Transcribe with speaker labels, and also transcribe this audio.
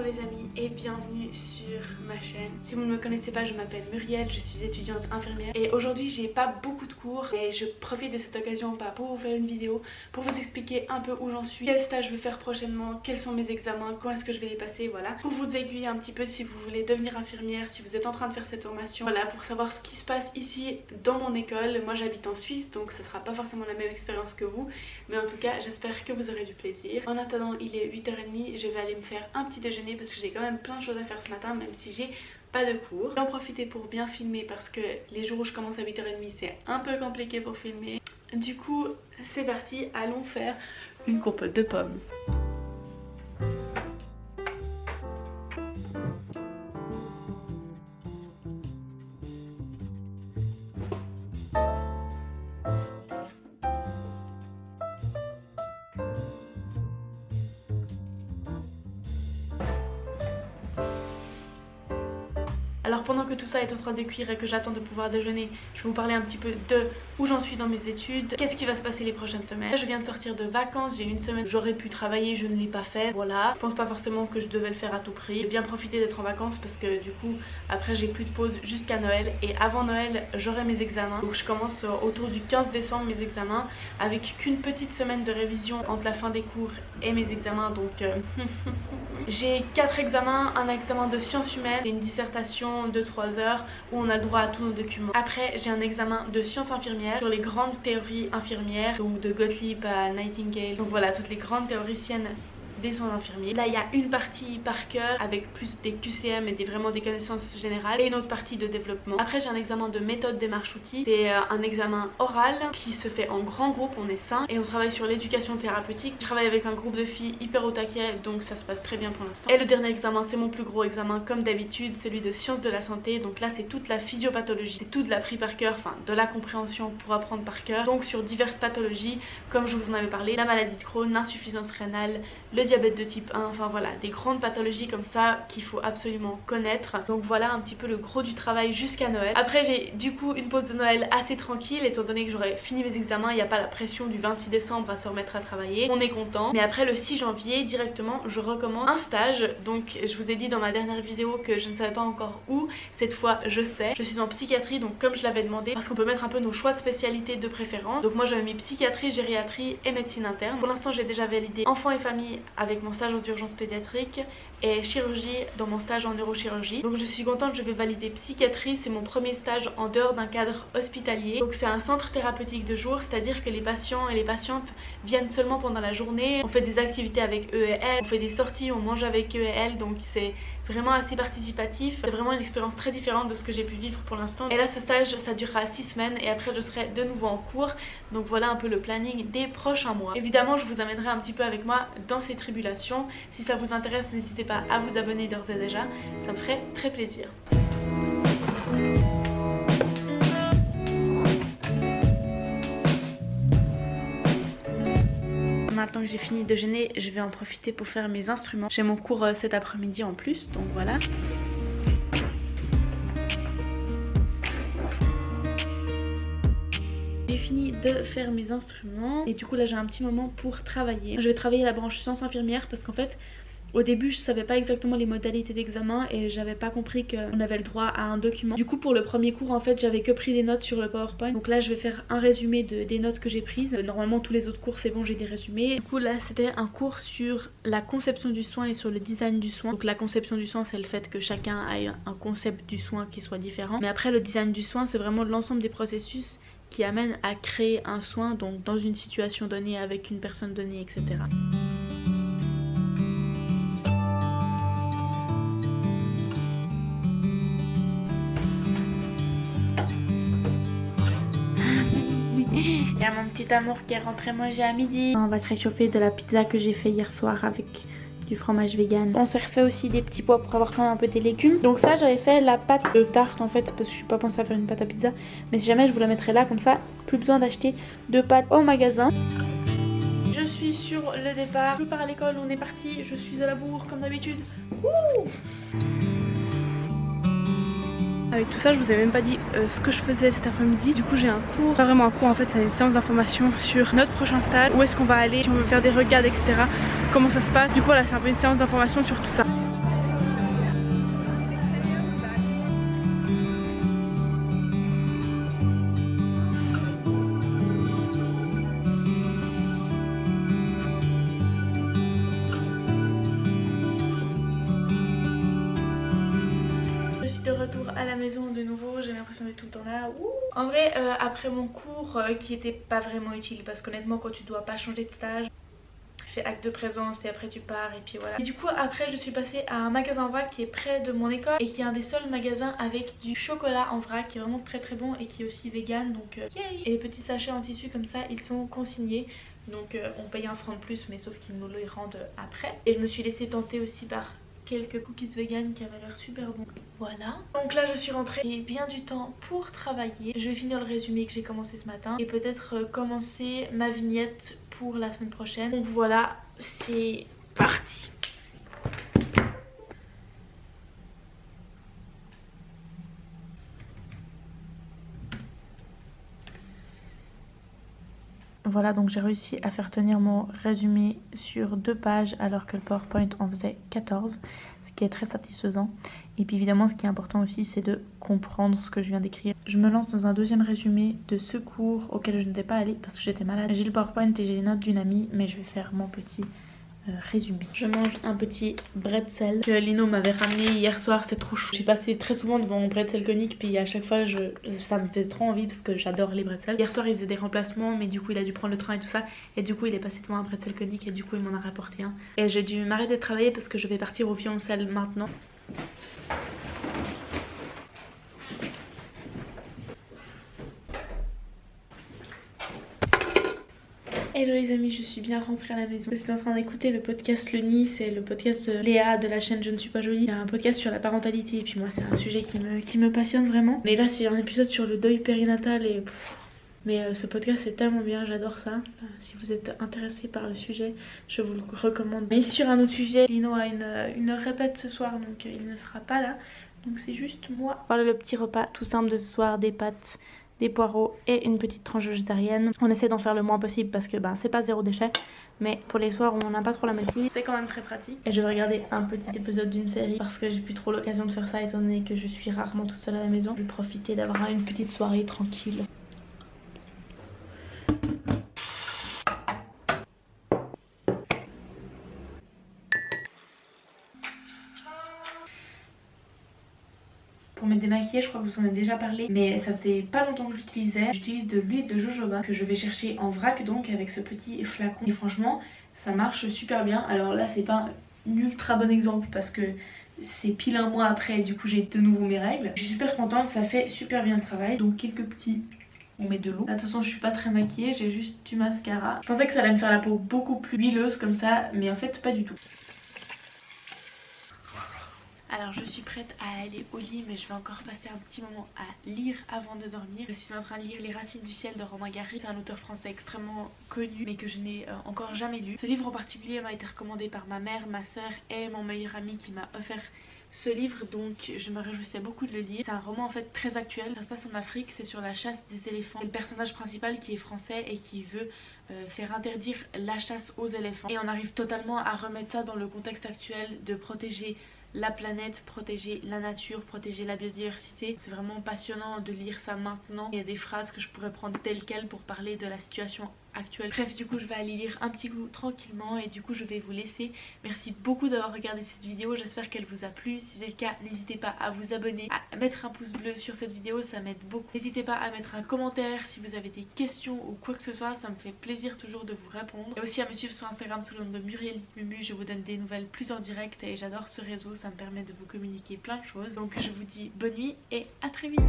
Speaker 1: les amis et bienvenue sur ma chaîne. Si vous ne me connaissez pas, je m'appelle Muriel, je suis étudiante infirmière et aujourd'hui j'ai pas beaucoup de cours et je profite de cette occasion pour vous faire une vidéo, pour vous expliquer un peu où j'en suis, quel stage je vais faire prochainement, quels sont mes examens, quand est-ce que je vais les passer, voilà. Pour vous aiguiller un petit peu si vous voulez devenir infirmière, si vous êtes en train de faire cette formation, voilà, pour savoir ce qui se passe ici dans mon école. Moi j'habite en Suisse donc ça sera pas forcément la même expérience que vous, mais en tout cas j'espère que vous aurez du plaisir. En attendant, il est 8h30, je vais aller me faire un petit déjeuner parce que j'ai quand même plein de choses à faire ce matin même si j'ai pas de cours. J'en profiter pour bien filmer parce que les jours où je commence à 8h30 c'est un peu compliqué pour filmer. Du coup c'est parti, allons faire une compote de pommes. Alors pendant que tout ça est en train de cuire et que j'attends de pouvoir déjeuner, je vais vous parler un petit peu de où j'en suis dans mes études, qu'est-ce qui va se passer les prochaines semaines. Je viens de sortir de vacances, j'ai une semaine où j'aurais pu travailler, je ne l'ai pas fait, voilà. Je pense pas forcément que je devais le faire à tout prix. J'ai bien profité d'être en vacances parce que du coup après j'ai plus de pause jusqu'à Noël et avant Noël j'aurai mes examens. Donc je commence autour du 15 décembre mes examens avec qu'une petite semaine de révision entre la fin des cours et mes examens donc j'ai 4 examens, un examen de sciences humaines et une dissertation de 3 heures où on a le droit à tous nos documents. Après j'ai un examen de sciences infirmières sur les grandes théories infirmières, donc de Gottlieb à Nightingale, donc voilà toutes les grandes théoriciennes des soins infirmiers. Là il y a une partie par cœur avec plus des QCM et vraiment des connaissances générales et une autre partie de développement. Après j'ai un examen de méthode démarche outil, c'est un examen oral qui se fait en grand groupe, on est 5 et on travaille sur l'éducation thérapeutique. Je travaille avec un groupe de filles hyper au taquet donc ça se passe très bien pour l'instant. Et le dernier examen c'est mon plus gros examen comme d'habitude, celui de sciences de la santé, donc là c'est toute la physiopathologie, c'est tout de l'appris par cœur, enfin de la compréhension pour apprendre par cœur, donc sur diverses pathologies comme je vous en avais parlé, la maladie de Crohn, l'insuffisance rénale, le diabète de type 1, enfin voilà des grandes pathologies comme ça qu'il faut absolument connaître. Donc voilà un petit peu le gros du travail jusqu'à Noël. Après j'ai du coup une pause de Noël assez tranquille étant donné que j'aurai fini mes examens, il n'y a pas la pression du 26 décembre à se remettre à travailler, on est content. Mais après le 6 janvier directement je recommence un stage, donc je vous ai dit dans ma dernière vidéo que je ne savais pas encore où, cette fois je sais, je suis en psychiatrie donc comme je l'avais demandé parce qu'on peut mettre un peu nos choix de spécialité de préférence. Donc moi j'avais mis psychiatrie, gériatrie et médecine interne. Pour l'instant j'ai déjà validé enfants et famille avec mon stage aux urgences pédiatriques et chirurgie dans mon stage en neurochirurgie. Donc je suis contente, je vais valider psychiatrie, c'est mon premier stage en dehors d'un cadre hospitalier. Donc c'est un centre thérapeutique de jour, c'est à dire que les patients et les patientes viennent seulement pendant la journée. On fait des activités avec eux et elles, on fait des sorties, on mange avec eux et elles, donc c'est vraiment assez participatif. C'est vraiment une expérience très différente de ce que j'ai pu vivre pour l'instant. Et là ce stage ça durera 6 semaines et après je serai de nouveau en cours. Donc voilà un peu le planning des prochains mois. Évidemment je vous amènerai un petit peu avec moi dans ces tribulations. Si ça vous intéresse n'hésitez pas à vous abonner d'ores et déjà, ça me ferait très plaisir. Maintenant que j'ai fini de déjeuner, je vais en profiter pour faire mes instruments. J'ai mon cours cet après-midi en plus, donc voilà. J'ai fini de faire mes instruments et du coup là j'ai un petit moment pour travailler. Je vais travailler la branche sciences infirmières parce qu'en fait au début je savais pas exactement les modalités d'examen et j'avais pas compris qu'on avait le droit à un document. Du coup pour le premier cours en fait j'avais que pris des notes sur le PowerPoint. Donc là je vais faire un résumé des notes que j'ai prises. Normalement tous les autres cours c'est bon, j'ai des résumés. Du coup là c'était un cours sur la conception du soin et sur le design du soin. Donc la conception du soin c'est le fait que chacun ait un concept du soin qui soit différent. Mais après le design du soin c'est vraiment l'ensemble des processus qui amènent à créer un soin donc dans une situation donnée avec une personne donnée, etc. Il y a mon petit amour qui est rentré manger à midi. On va se réchauffer de la pizza que j'ai fait hier soir avec du fromage vegan. On s'est refait aussi des petits pois pour avoir quand même un peu des légumes. Donc ça j'avais fait la pâte de tarte en fait parce que je suis pas pensée à faire une pâte à pizza. Mais si jamais je vous la mettrai là comme ça, plus besoin d'acheter de pâtes au magasin. Je suis sur le départ. Je pars à l'école, on est parti. Je suis à la bourre comme d'habitude. Avec tout ça, je vous ai même pas dit ce que je faisais cet après-midi. Du coup, j'ai un cours, pas vraiment un cours en fait, c'est une séance d'information sur notre prochain stage, où est-ce qu'on va aller, si on veut faire des regards, etc. Comment ça se passe. Du coup, voilà, c'est un peu une séance d'information sur tout ça. l'impression d'être tout le temps là. Ouh. En vrai, après mon cours qui était pas vraiment utile parce qu'honnêtement quand tu dois pas changer de stage, tu fais acte de présence et après tu pars et puis voilà. Et du coup après je suis passée à un magasin en vrac qui est près de mon école et qui est un des seuls magasins avec du chocolat en vrac qui est vraiment très très bon et qui est aussi vegan, donc yay. Et les petits sachets en tissu comme ça ils sont consignés. Donc on paye un franc de plus mais sauf qu'ils nous les rendent après. Et je me suis laissée tenter aussi par quelques cookies vegan qui avaient l'air super bons. Voilà. Donc là je suis rentrée, j'ai bien du temps pour travailler. Je vais finir le résumé que j'ai commencé ce matin et peut-être commencer ma vignette pour la semaine prochaine. Donc voilà, c'est parti. Voilà, donc j'ai réussi à faire tenir mon résumé sur 2 pages alors que le PowerPoint en faisait 14, ce qui est très satisfaisant. Et puis évidemment ce qui est important aussi c'est de comprendre ce que je viens d'écrire. Je me lance dans un deuxième résumé de ce cours auquel je n'étais pas allée parce que j'étais malade. J'ai le PowerPoint et j'ai les notes d'une amie, mais je vais faire mon petit résumé. Je mange un petit bretzel que Lino m'avait ramené hier soir, c'est trop chou. J'ai passé très souvent devant mon bretzel conique puis à chaque fois ça me fait trop envie parce que j'adore les bretzels. Hier soir il faisait des remplacements mais du coup il a dû prendre le train et tout ça et du coup il est passé devant un bretzel conique et du coup il m'en a rapporté un. Et j'ai dû m'arrêter de travailler parce que je vais partir au violoncelle maintenant. Hello les amis, je suis bien rentrée à la maison. Je suis en train d'écouter le podcast Le Nid, c'est le podcast de Léa de la chaîne Je ne suis pas jolie. C'est un podcast sur la parentalité et puis moi c'est un sujet qui me passionne vraiment. Et là c'est un épisode sur le deuil périnatal et... Mais ce podcast c'est tellement bien, j'adore ça. Si vous êtes intéressé par le sujet, je vous le recommande. Mais sur un autre sujet, Lino a une répète ce soir donc il ne sera pas là. Donc c'est juste moi. Voilà le petit repas tout simple de ce soir, des pâtes, des poireaux et une petite tranche végétarienne. On essaie d'en faire le moins possible parce que c'est pas zéro déchet, mais pour les soirs où on n'a pas trop la maîtrise, c'est quand même très pratique. Et je vais regarder un petit épisode d'une série parce que j'ai plus trop l'occasion de faire ça étant donné que je suis rarement toute seule à la maison. Je vais profiter d'avoir une petite soirée tranquille. Pour me démaquiller, je crois que vous en avez déjà parlé, mais ça faisait pas longtemps que j'utilisais. J'utilise de l'huile de jojoba que je vais chercher en vrac donc avec ce petit flacon. Et franchement, ça marche super bien. Alors là, c'est pas un ultra bon exemple parce que c'est pile un mois après, du coup j'ai de nouveau mes règles. Je suis super contente, ça fait super bien le travail. Donc quelques petits... On met de l'eau. Attention, je suis pas très maquillée, j'ai juste du mascara. Je pensais que ça allait me faire la peau beaucoup plus huileuse comme ça, mais en fait pas du tout. Alors je suis prête à aller au lit mais je vais encore passer un petit moment à lire avant de dormir. Je suis en train de lire Les Racines du ciel de Romain Gary. C'est un auteur français extrêmement connu mais que je n'ai encore jamais lu. Ce livre en particulier m'a été recommandé par ma mère, ma soeur et mon meilleur ami qui m'a offert ce livre, donc je me réjouissais beaucoup de le lire. C'est un roman en fait très actuel, ça se passe en Afrique, c'est sur la chasse des éléphants. C'est le personnage principal qui est français et qui veut faire interdire la chasse aux éléphants. Et on arrive totalement à remettre ça dans le contexte actuel de protéger la planète, protéger la nature, protéger la biodiversité. C'est vraiment passionnant de lire ça maintenant. Il y a des phrases que je pourrais prendre telles quelles pour parler de la situation actuelle. Bref, du coup je vais aller lire un petit coup tranquillement et du coup je vais vous laisser. Merci beaucoup d'avoir regardé cette vidéo, j'espère qu'elle vous a plu. Si c'est le cas, n'hésitez pas à vous abonner, à mettre un pouce bleu sur cette vidéo, ça m'aide beaucoup. N'hésitez pas à mettre un commentaire si vous avez des questions ou quoi que ce soit, ça me fait plaisir toujours de vous répondre. Et aussi à me suivre sur Instagram sous le nom de Muriel_Mumu, je vous donne des nouvelles plus en direct et j'adore ce réseau, ça me permet de vous communiquer plein de choses. Donc je vous dis bonne nuit et à très vite.